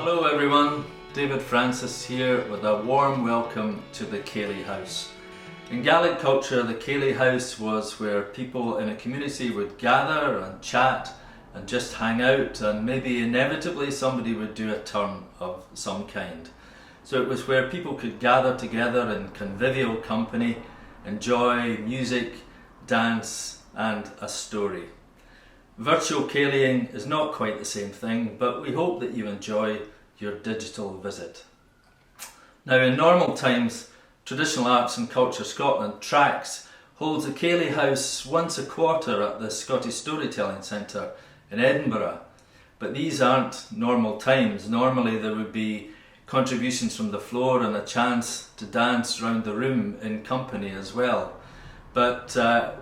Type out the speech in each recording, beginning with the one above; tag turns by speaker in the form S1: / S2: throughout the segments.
S1: Hello everyone, David Francis here with a warm welcome to the Ceilidh House. In Gaelic culture, the Ceilidh House was where people in a community would gather and chat and just hang out, and maybe inevitably somebody would do a turn of some kind. So it was where people could gather together in convivial company, enjoy music, dance and a story. Virtual Ceilidhing is not quite the same thing, but we hope that you enjoy your digital visit. Now, in normal times, Traditional Arts and Culture Scotland Tracks holds a Ceilidh House once a quarter at the Scottish Storytelling Centre in Edinburgh. But these aren't normal times. Normally there would be contributions from the floor and a chance to dance round the room in company as well. But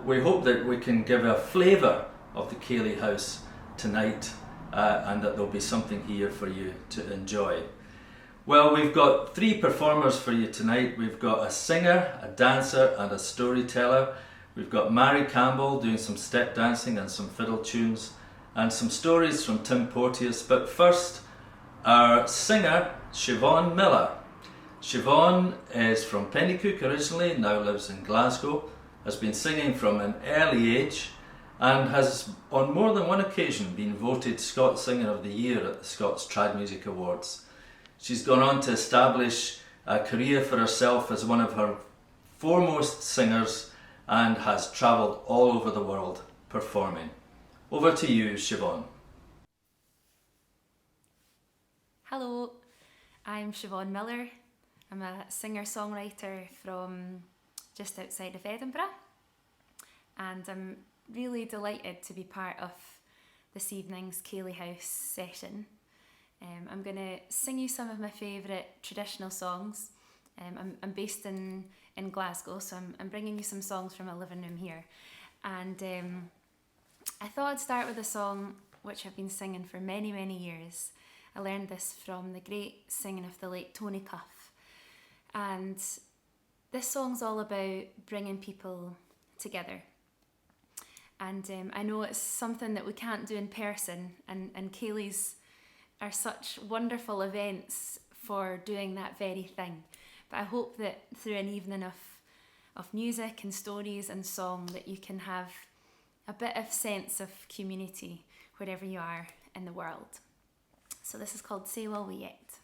S1: we hope that we can give a flavour of the Ceilidh House tonight and that there'll be something here for you to enjoy. Well, we've got three performers for you tonight. We've got a singer, a dancer and a storyteller. We've got Mairi Campbell doing some step dancing and some fiddle tunes and some stories from Tim Porteus. But first, our singer, Siobhan Miller. Siobhan is from Pennycook originally, now lives in Glasgow, has been singing from an early age and has on more than one occasion been voted Scots Singer of the Year at the Scots Trad Music Awards. She's gone on to establish a career for herself as one of her foremost singers and has travelled all over the world performing. Over to you, Siobhan.
S2: Hello, I'm Siobhan Miller. I'm a singer-songwriter from just outside of Edinburgh, and I'm really delighted to be part of this evening's Ceilidh House session. I'm going to sing you some of my favourite traditional songs. I'm based in Glasgow, so I'm bringing you some songs from my living room here. And I thought I'd start with a song which I've been singing for many, many years. I learned this from the great singing of the late Tony Cuff. And this song's all about bringing people together. And I know it's something that we can't do in person, and Ceilidhs are such wonderful events for doing that very thing. But I hope that through an evening of music and stories and song that you can have a bit of sense of community wherever you are in the world. So this is called Say Will We Yet.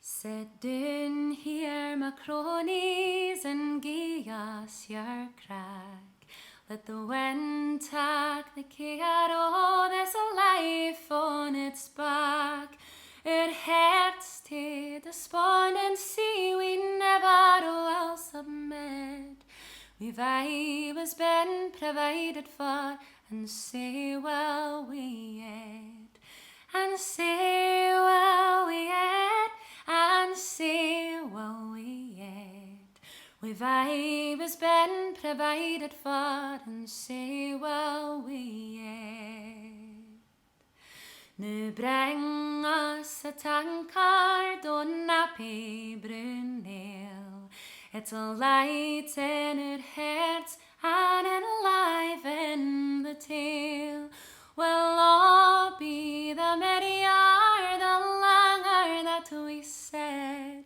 S2: Sit down here, my cronies, and gie us your crack. Let the wind take the care of this life on its back. It hurts to despondency, we never will submit. We've always been provided for, and say will we yet, and say will we yet, and say will we yet. We've always been provided for, and say will we yet. Nu bring us a tankard on nappy brun nail. It'll light in our hearts and enliven the tale. We'll all be the merrier, the longer that we said.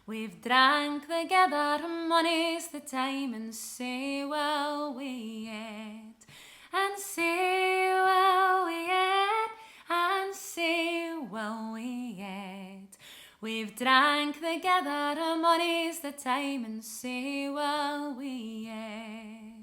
S2: We've drank together, money's the time, and say will we yet, and say will we yet, and say will we yet. We've drank together, money's the time, and say will we yet.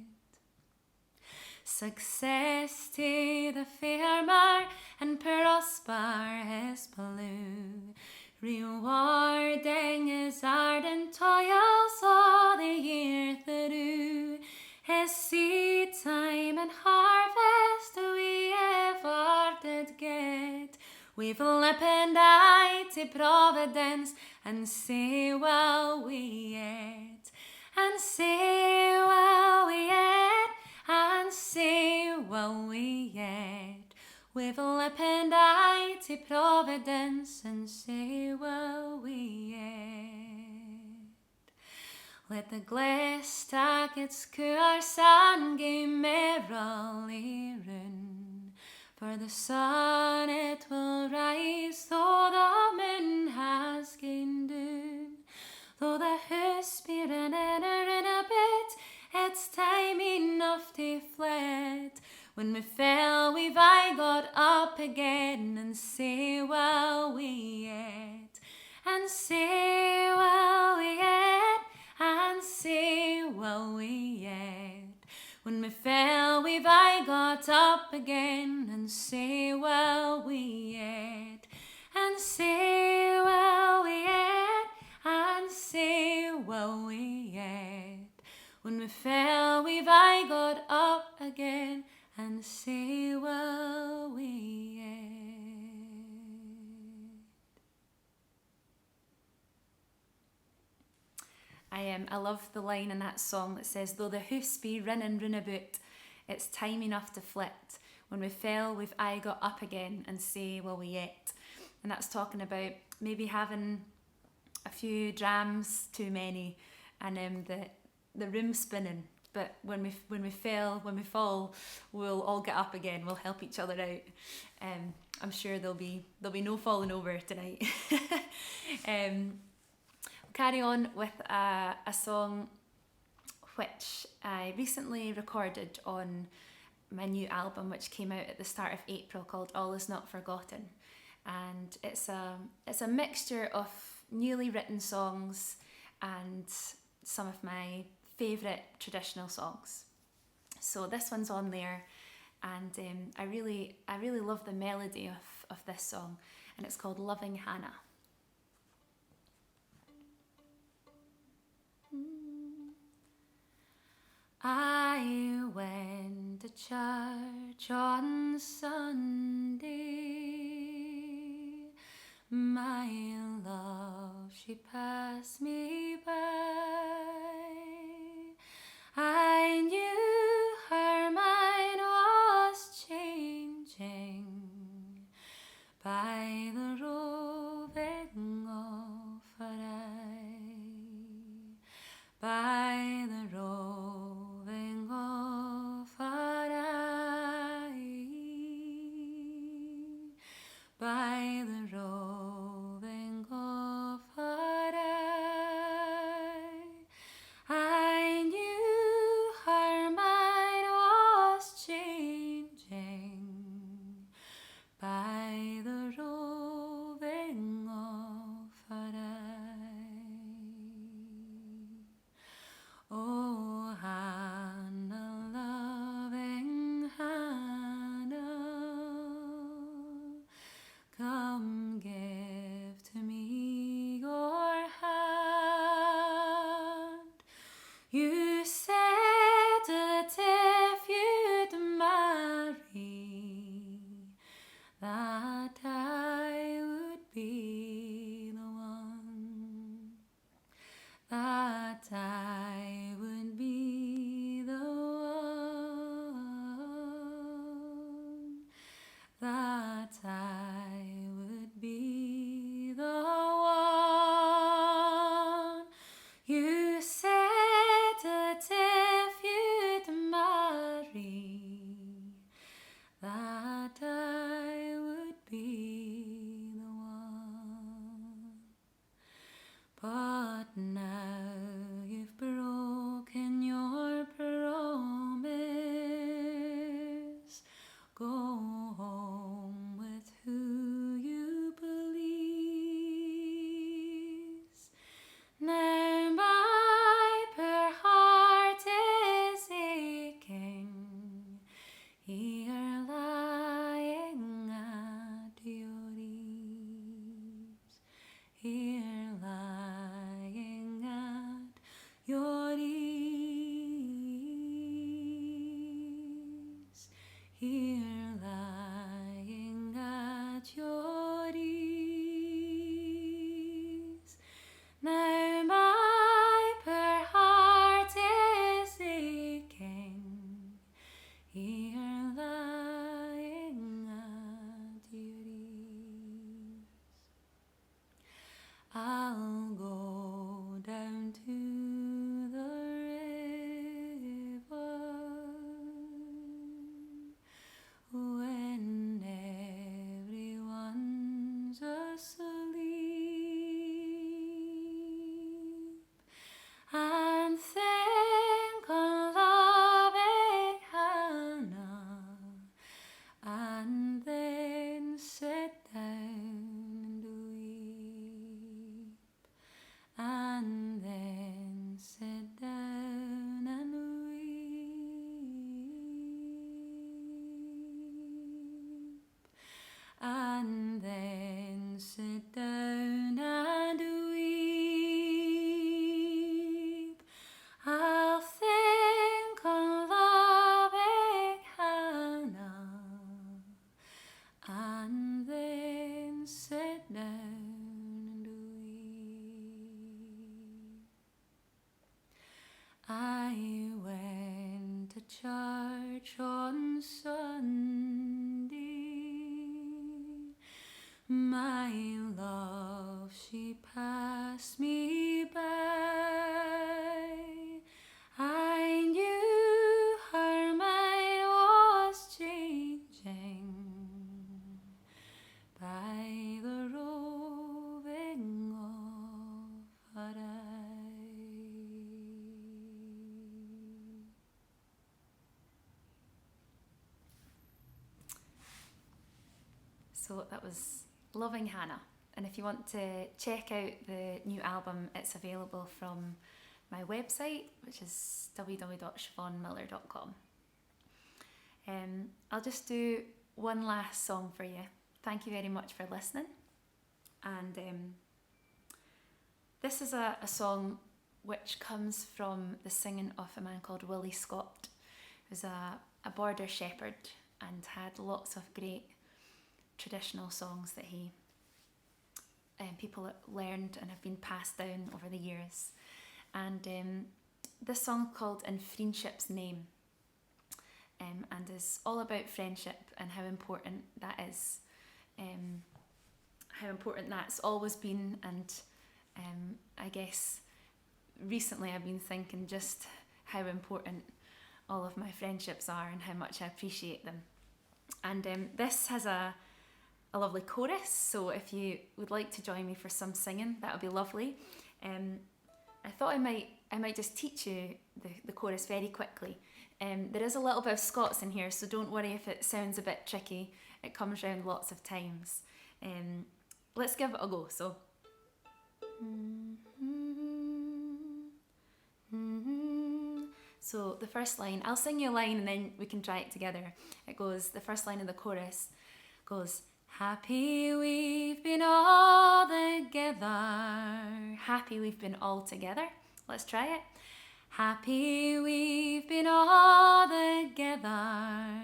S2: Success to the farmer and prosper his blue, rewarding his ardent toils all the year through. His seed time and harvest we ever did get. We've lip and eye to providence, and say will we yet, and say will we yet, and say will we yet. We've lip and eye to providence, and say will we yet. Let the glass take its course and gae merrily run. For the sun it will rise, though the moon has gone down. Though the house be running in a bit, it's time enough to flit. When we fell, we've I got up again and say, well, we yet. And say, well, we yet. And say, well, we yet. When we fell, we've I got up again and say, well, we yet. And say, well, we yet. And say, well, we yet. When we fell, we've I got up again and say, well, we yet. I love the line in that song that says, though the hoofs be running round about, it's time enough to flit. When we fell, we've I got up again and say, well, we yet. And that's talking about maybe having a few drams too many and the room spinning. But when we fall, we'll all get up again. We'll help each other out. I'm sure there'll be no falling over tonight. Carry on with a song which I recently recorded on my new album, which came out at the start of April, called All Is Not Forgotten. And it's a mixture of newly written songs and some of my favourite traditional songs. So this one's on there, and I really love the melody of this song, and it's called Loving Hannah. I went to church on Sunday. My love, she passed me by. I knew her mind was changing by the roving of her eye, by the roving of her eye, by the roving of her eye. I knew her mind was changing by the roving of her eye. Oh, Hannah, loving Hannah, come get My love, she passed me by. I knew her mind was changing by the roving of her eye. So that was Loving Hannah, and if you want to check out the new album, it's available from my website, which is www.siobhanmiller.com. I'll just do one last song for you. Thank you very much for listening. And this is a song which comes from the singing of a man called Willie Scott, who's a border shepherd and had lots of great traditional songs that he people learned and have been passed down over the years. And this song called In Friendship's Name, and is all about friendship and how important that is, how important that's always been. And I guess recently I've been thinking just how important all of my friendships are and how much I appreciate them. And this has a lovely chorus, so if you would like to join me for some singing, that would be lovely. I thought I might just teach you the chorus very quickly. There is a little bit of Scots in here, so don't worry if it sounds a bit tricky. It comes round lots of times. Let's give it a go. So. So the first line, I'll sing you a line and then we can try it together. It goes, the first line of the chorus goes, happy we've been all together. Happy we've been all together. Let's try it. Happy we've been all together.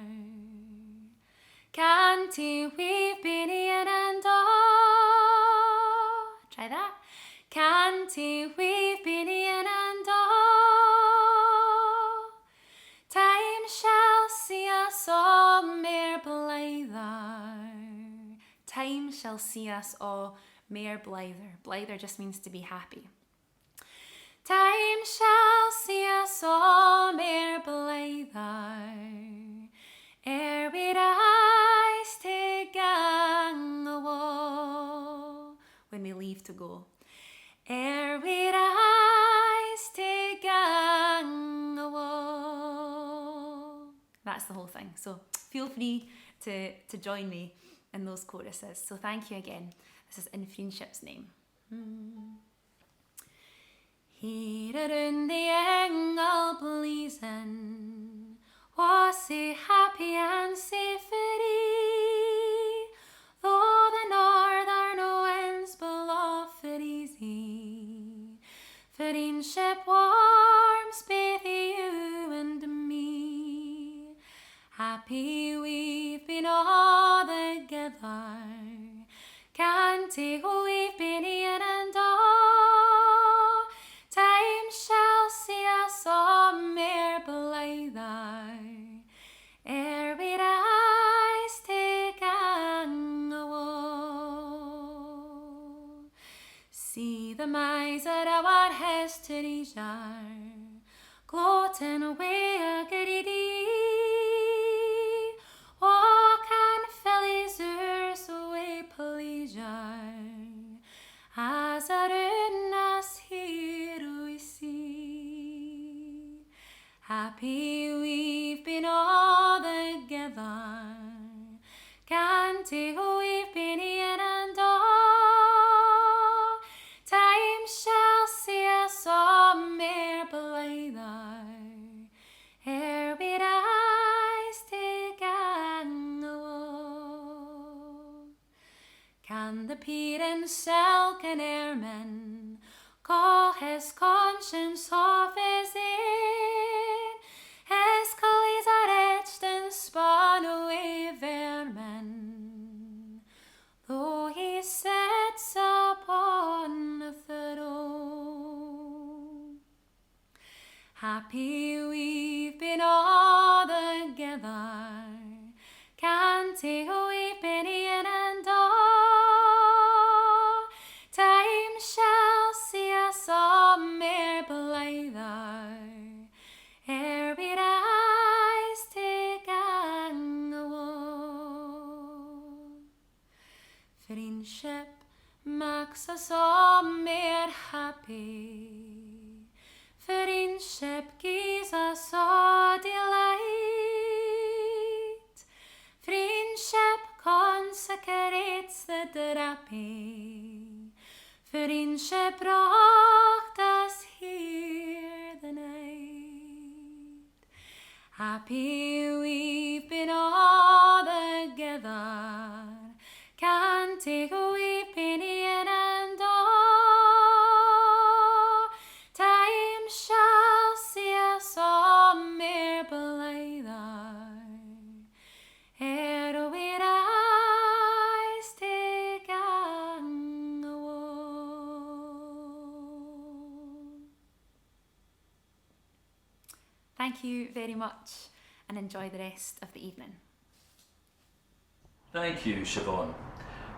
S2: Canty we've been in and all. Try that. Canty we've been in and all. Time shall see us all mair blither. Time shall see us all mair blither. Blither just means to be happy. Time shall see us all mair blither. Ere we rise to gang awa. When we leave to go. Ere we rise to gang awa. That's the whole thing. So feel free to join me in those choruses. So thank you again. This is In Friendship's Name. Here around the angle pleasing, was he happy and sae free, though the northern winds blow for easy. Friendship warms both you and me. Happy we've been all together. Can't take we've been in and all. Time shall see us all mair blither. Ere we rise to gang awa. See the miser of our history's jar, gloating away a greedy. Walk and fill his ears away pleasure, as around us here we see. Happy we've been all together. Can't we've been in and all. Time shall see us all mair blither. Ere we rise to gang awa. Can the peering silken airman call his conscience off his in? His collies are etched and spun away vermin, though he sits upon the throne. Happy we've been all together. Can't we've been in and all. Vriendship makes us all more happy. Vriendship gives us all delight. Vriendship consecrates the drapie. Vriendship brought us here the night. Happy we've been all together. Can't take away penny and all. Time shall see us all mere blither. Ere we rise to gang away. Thank you very much and enjoy the rest of the evening.
S1: Thank you, Siobhan.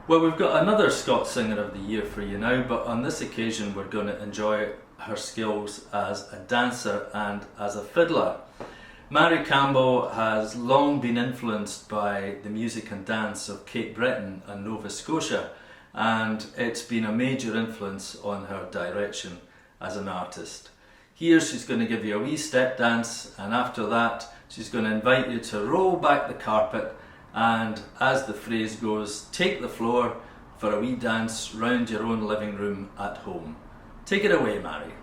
S1: Well, we've got another Scots Singer of the Year for you now, but on this occasion we're going to enjoy her skills as a dancer and as a fiddler. Mairi Campbell has long been influenced by the music and dance of Cape Breton and Nova Scotia, and it's been a major influence on her direction as an artist. Here she's going to give you a wee step dance, and after that she's going to invite you to roll back the carpet and, as the phrase goes, take the floor for a wee dance round your own living room at home. Take it away, Mairi.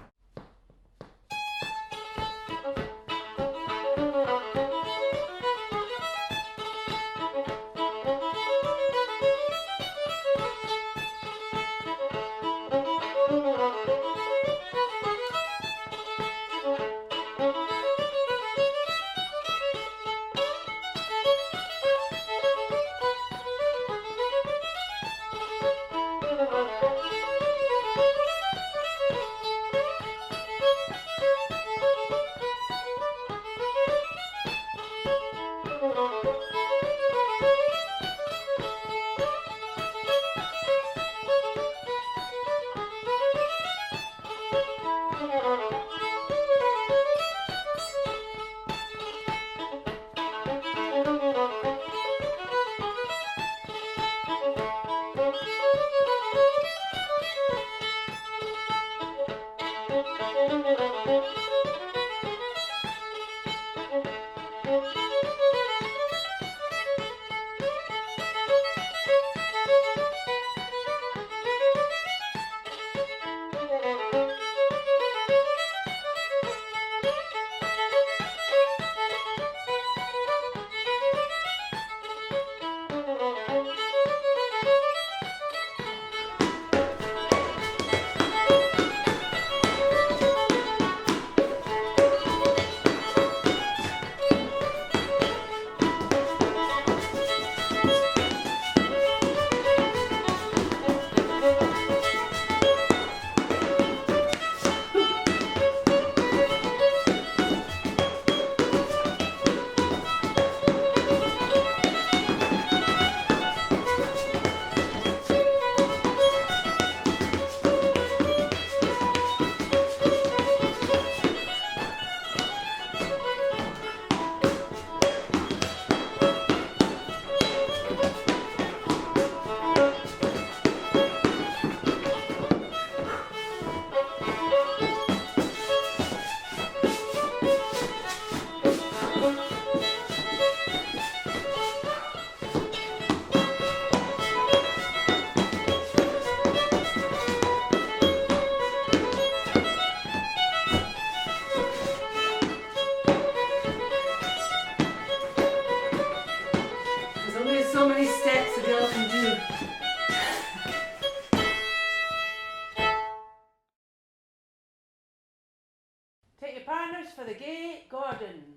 S3: Take your partners for the gate, Gordons.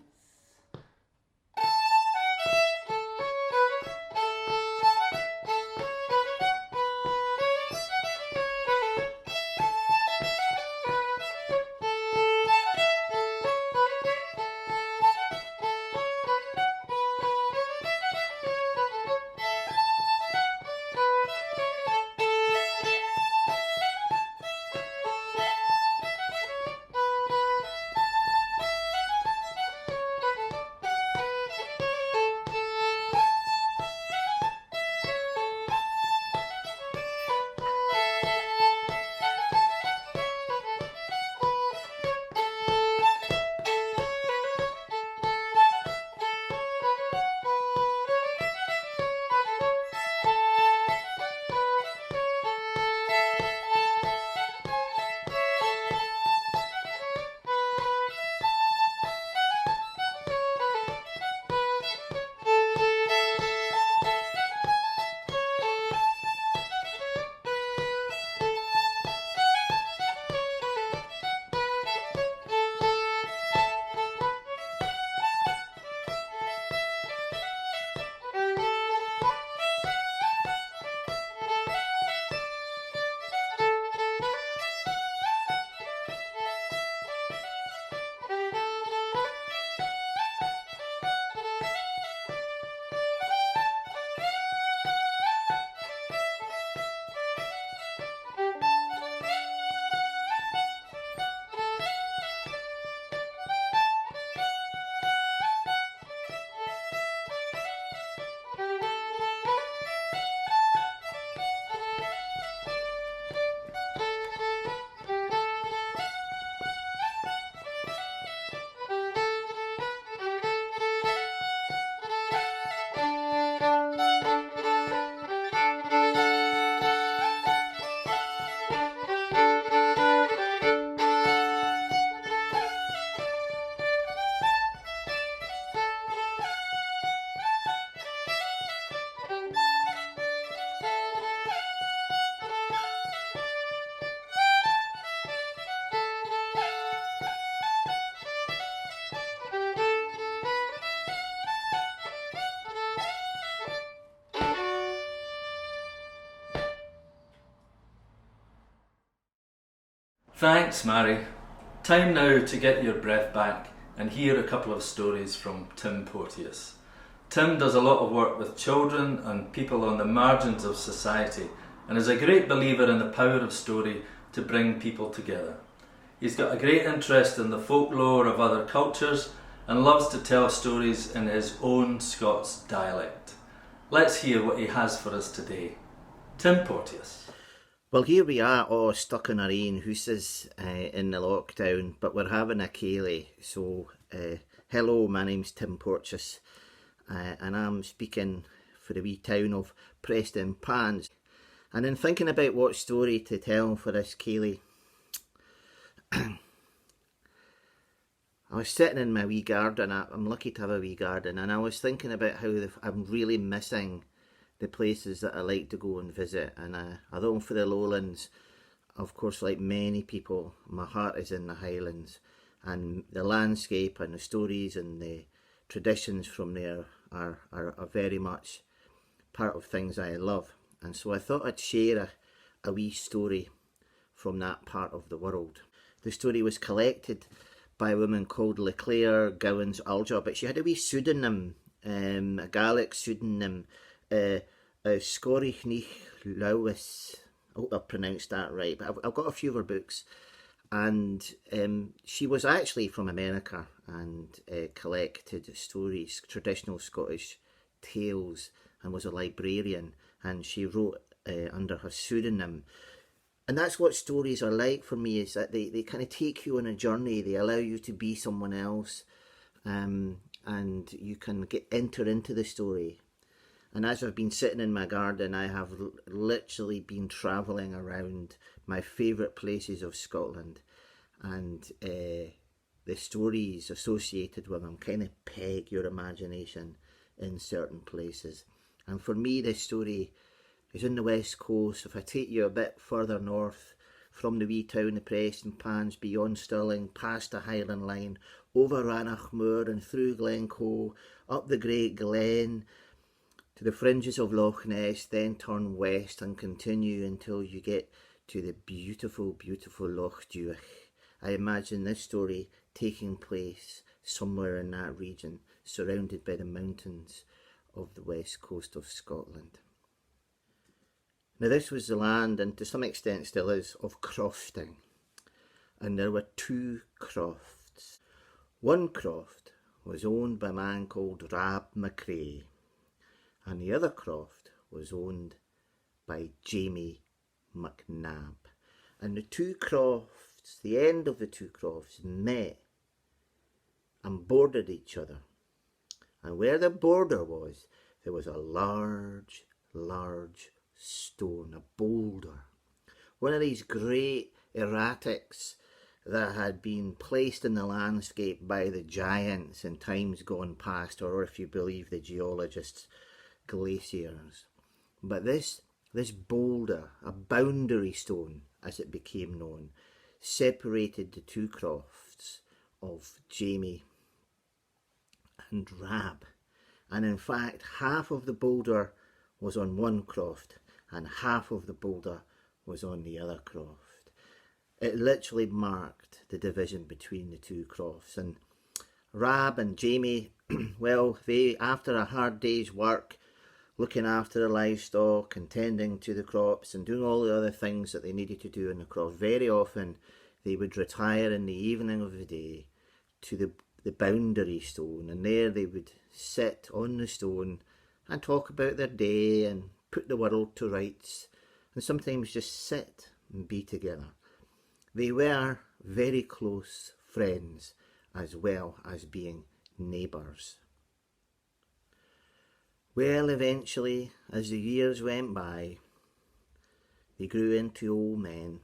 S1: Thanks, Mairi. Time now to get your breath back and hear a couple of stories from Tim Porteus. Tim does a lot of work with children and people on the margins of society and is a great believer in the power of story to bring people together. He's got a great interest in the folklore of other cultures and loves to tell stories in his own Scots dialect. Let's hear what he has for us today. Tim Porteus.
S4: Well, here we are, all stuck in our own houses in the lockdown, but we're having a ceilidh. So, hello, my name's Tim Porteus, and I'm speaking for the wee town of Preston Pans. And in thinking about what story to tell for this ceilidh, I was sitting in my wee garden. I'm lucky to have a wee garden, and I was thinking about how I'm really missing the places that I like to go and visit. And although for the lowlands, of course, like many people, my heart is in the Highlands, and the landscape and the stories and the traditions from there are very much part of things I love. And so I thought I'd share a wee story from that part of the world. The story was collected by a woman called Leclaire Gowans Alja, but she had a wee pseudonym, a Gaelic pseudonym, Scorych Nich Lewis. I hope I pronounced that right, but I've got a few of her books, and she was actually from America and collected stories, traditional Scottish tales, and was a librarian, and she wrote under her pseudonym. And that's what stories are like for me, is that they kind of take you on a journey, they allow you to be someone else, and you can enter into the story. And as I've been sitting in my garden, I have literally been travelling around my favourite places of Scotland, and the stories associated with them kind of peg your imagination in certain places. And for me, this story is in the west coast. If I take you a bit further north, from the wee town of Preston Pans, beyond Stirling, past the Highland line, over Ranach Moor and through Glencoe, up the Great Glen, to the fringes of Loch Ness, then turn west and continue until you get to the beautiful, beautiful Loch Duach. I imagine this story taking place somewhere in that region, surrounded by the mountains of the west coast of Scotland. Now, this was the land, and to some extent still is, of crofting. And there were two crofts. One croft was owned by a man called Rab McCrae, and the other croft was owned by Jamie McNabb. And the two crofts, the end of the two crofts, met and bordered each other. And where the border was, there was a large, large stone, a boulder. One of these great erratics that had been placed in the landscape by the giants in times gone past, or if you believe the geologists, glaciers. But this boulder, a boundary stone as it became known, separated the two crofts of Jamie and Rab. And in fact, half of the boulder was on one croft and half of the boulder was on the other croft. It literally marked the division between the two crofts. And Rab and Jamie, well, they, after a hard day's work, looking after the livestock and tending to the crops and doing all the other things that they needed to do in the crop, very often they would retire in the evening of the day to the boundary stone, and there they would sit on the stone and talk about their day and put the world to rights, and sometimes just sit and be together. They were very close friends as well as being neighbours. Well, eventually, as the years went by, they grew into old men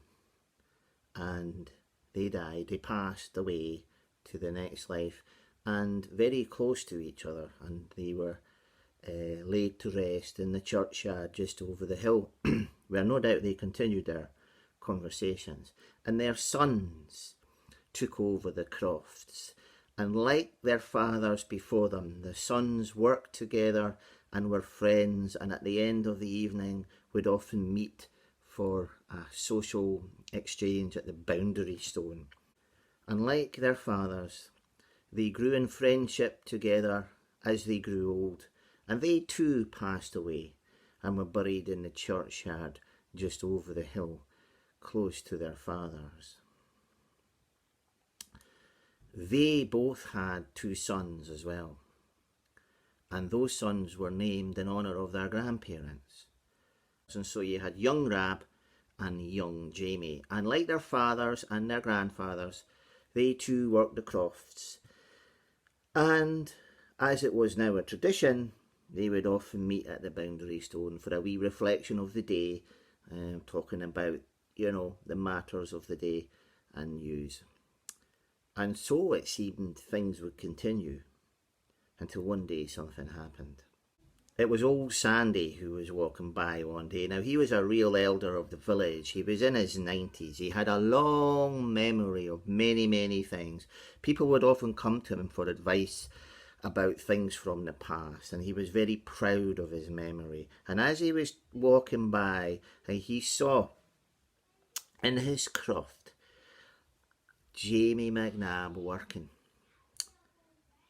S4: and they died. They passed away to the next life, and very close to each other, and they were laid to rest in the churchyard just over the hill, where no doubt they continued their conversations. And their sons took over the crofts, and like their fathers before them, the sons worked together and were friends, and at the end of the evening would often meet for a social exchange at the boundary stone. And like their fathers, they grew in friendship together as they grew old, and they too passed away and were buried in the churchyard just over the hill, close to their fathers. They both had 2 sons as well, and those sons were named in honour of their grandparents. And so you had young Rab and young Jamie, and like their fathers and their grandfathers, they too worked the crofts. And as it was now a tradition, they would often meet at the boundary stone for a wee reflection of the day, talking about, the matters of the day and news. And so it seemed things would continue until one day something happened. It was old Sandy who was walking by one day. Now, he was a real elder of the village. He was in his 90s. He had a long memory of many, many things. People would often come to him for advice about things from the past, and he was very proud of his memory. And as he was walking by, he saw in his croft Jamie McNabb working.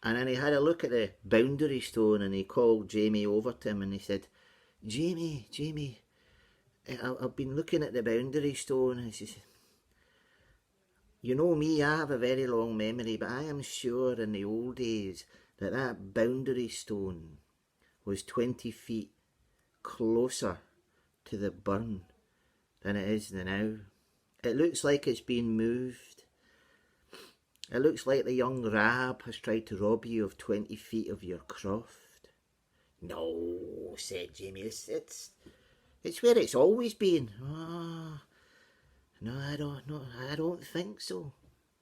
S4: And then he had a look at the boundary stone, and he called Jamie over to him and he said, Jamie, I've been looking at the boundary stone. And he said, you know me, I have a very long memory, but I am sure in the old days that boundary stone was 20 feet closer to the burn than it is now. It looks like it's been moved. It looks like the young Rab has tried to rob you of 20 feet of your croft. No, said Jamie, it's where it's always been. Oh, no, I don't think so.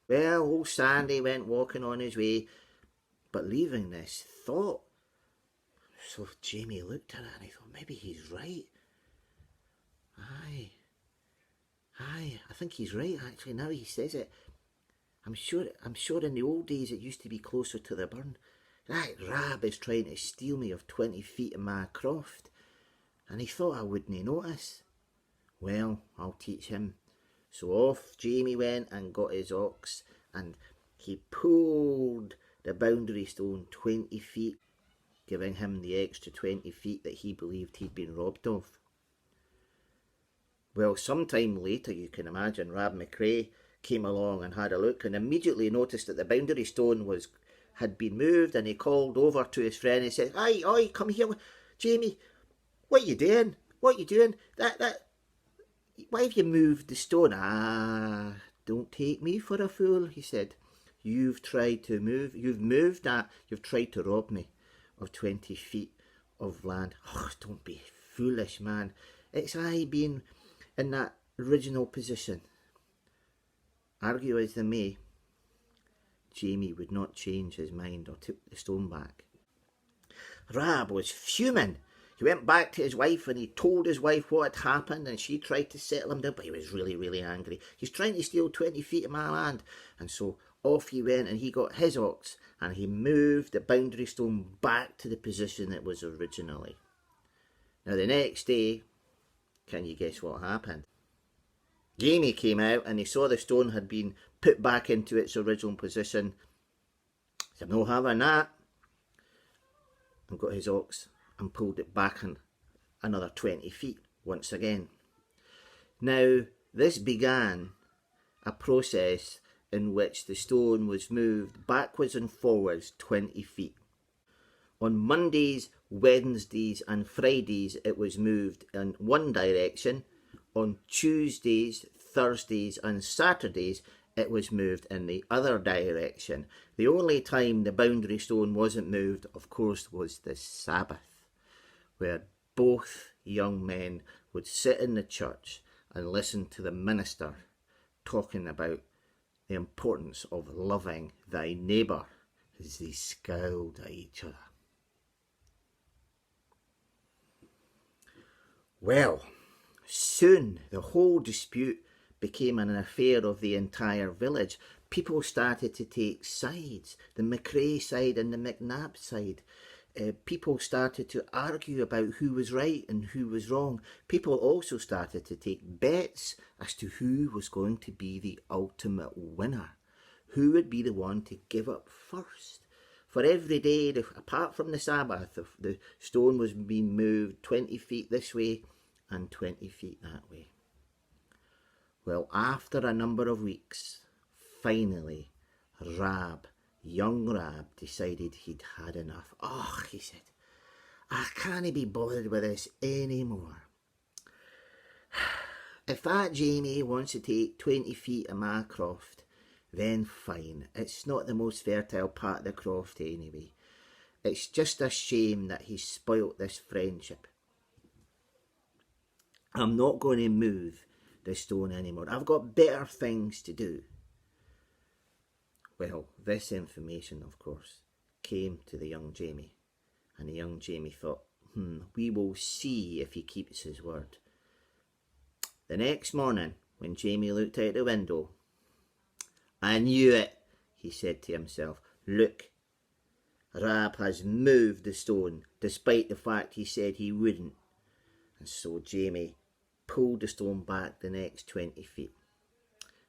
S4: Well, old Sandy went walking on his way, but leaving this thought. So Jamie looked at it and he thought, maybe he's right. Aye, I think he's right actually, now he says it. I'm sure in the old days it used to be closer to the burn. That Rab is trying to steal me of 20 feet of my croft, and he thought I wouldn't notice. Well, I'll teach him. So off Jamie went and got his ox, and he pulled the boundary stone 20 feet, giving him the extra 20 feet that he believed he'd been robbed of. Well, sometime later, you can imagine, Rab McRae came along and had a look and immediately noticed that the boundary stone had been moved, and he called over to his friend and said, Oi, come here, Jamie, what you doing? Why have you moved the stone? Don't take me for a fool, he said. You've tried to rob me of 20 feet of land. Oh, don't be foolish, man. It's I been in that original position. Argue as they may, Jamie would not change his mind or took the stone back. Rab was fuming. He went back to his wife and he told his wife what had happened, and she tried to settle him down, but he was really, really angry. He's trying to steal 20 feet of my land. And so off he went and he got his ox and he moved the boundary stone back to the position it was originally. Now the next day, can you guess what happened? Jamie came out and he saw the stone had been put back into its original position. He said, no having that. And got his ox and pulled it back another 20 feet once again. Now, this began a process in which the stone was moved backwards and forwards 20 feet. On Mondays, Wednesdays and Fridays it was moved in one direction. On Tuesdays, Thursdays and Saturdays it was moved in the other direction. The only time the boundary stone wasn't moved, of course, was the Sabbath, where both young men would sit in the church and listen to the minister talking about the importance of loving thy neighbour as they scowled at each other. Well, soon the whole dispute became an affair of the entire village. People started to take sides, the McRae side and the McNabb side. people started to argue about who was right and who was wrong. People also started to take bets as to who was going to be the ultimate winner. Who would be the one to give up first? For every day, apart from the Sabbath, the stone was being moved 20 feet this way and 20 feet that way. Well, after a number of weeks, finally, young Rab, decided he'd had enough. Oh, he said, I can't be bothered with this anymore. If that Jamie wants to take 20 feet of my croft, then fine. It's not the most fertile part of the croft anyway. It's just a shame that he's spoilt this friendship. I'm not going to move the stone anymore. I've got better things to do. Well, this information, of course, came to the young Jamie, and the young Jamie thought, we will see if he keeps his word. The next morning, when Jamie looked out the window, I knew it, he said to himself. Look, Rab has moved the stone, despite the fact he said he wouldn't. And so Jamie pulled the stone back the next 20 feet.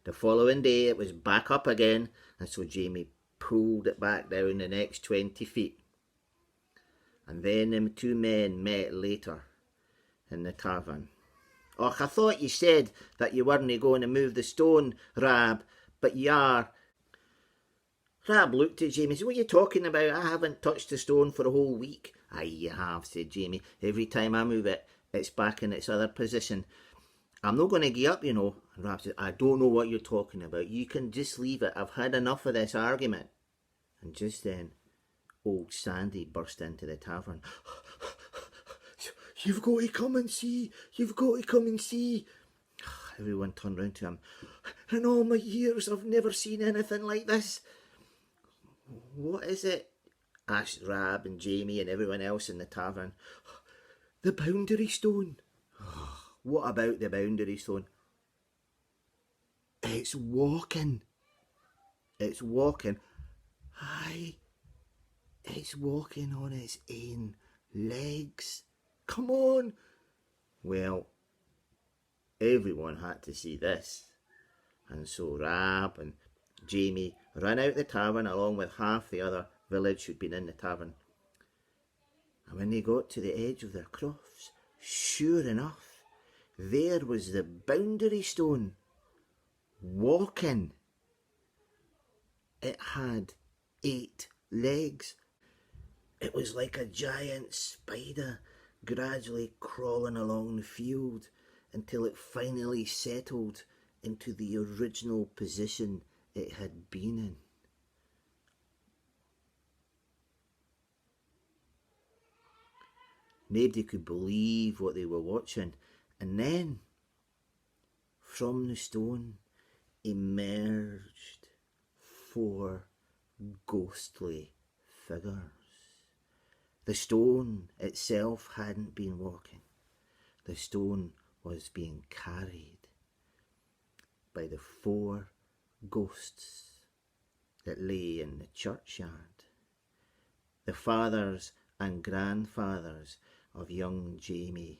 S4: The following day it was back up again, and so Jamie pulled it back down the next 20 feet. And then them two men met later in the tavern. Och, I thought you said that you weren't going to move the stone, Rab, but you are. Rab looked at Jamie and said, what are you talking about? I haven't touched the stone for a whole week. Aye, you have, said Jamie. Every time I move it, it's back in its other position. I'm not going to give up, you know. And Rab said, I don't know what you're talking about. You can just leave it. I've had enough of this argument. And just then, old Sandy burst into the tavern. You've got to come and see. You've got to come and see. Everyone turned round to him. In all my years, I've never seen anything like this. What is it? Asked Rab and Jamie and everyone else in the tavern. The boundary stone. What about the boundary stone? It's walking. It's walking. Aye, it's walking on its own legs. Come on. Well, everyone had to see this. And so Rab and Jamie ran out the tavern along with half the other village who'd been in the tavern. And when they got to the edge of their crofts, sure enough, there was the boundary stone, walking. It had 8 legs. It was like a giant spider gradually crawling along the field until it finally settled into the original position it had been in. Nobody could believe what they were watching. And then, from the stone, emerged 4 ghostly figures. The stone itself hadn't been walking. The stone was being carried by the 4 ghosts that lay in the churchyard. The fathers and grandfathers of young Jamie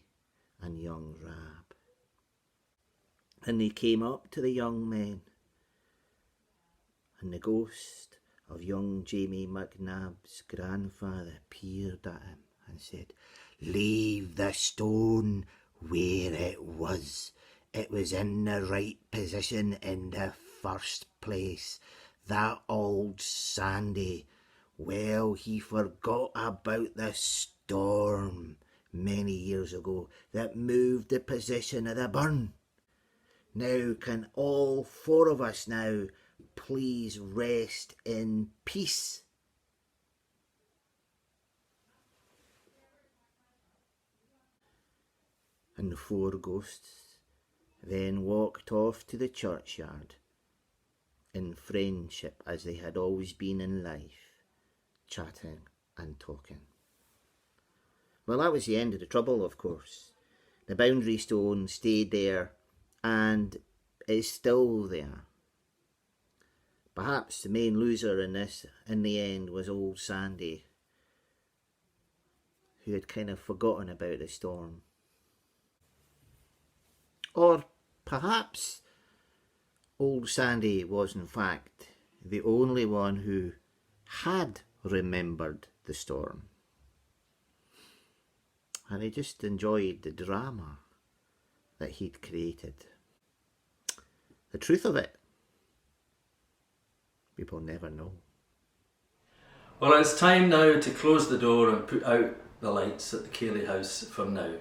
S4: and young Rab. And they came up to the young men, and the ghost of young Jamie McNabb's grandfather peered at him and said, Leave the stone where it was. It was in the right position in the first place. That old Sandy, well, he forgot about the storm many years ago that moved the position of the burn. Now can all 4 of us now please rest in peace? And the 4 ghosts then walked off to the churchyard in friendship as they had always been in life, chatting and talking. Well, that was the end of the trouble, of course. The boundary stone stayed there and is still there. Perhaps the main loser in this, in the end, was old Sandy. who had kind of forgotten about the storm. Or perhaps old Sandy was in fact the only one who had remembered the storm. And he just enjoyed the drama that he'd created. The truth of it, we will never know.
S1: Well, it's time now to close the door and put out the lights at the Ceilidh House for now.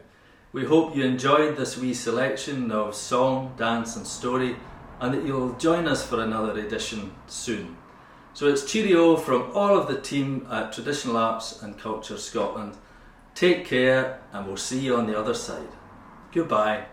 S1: We hope you enjoyed this wee selection of song, dance and story, and that you'll join us for another edition soon. So it's cheerio from all of the team at Traditional Arts and Culture Scotland. Take care, and we'll see you on the other side. Goodbye.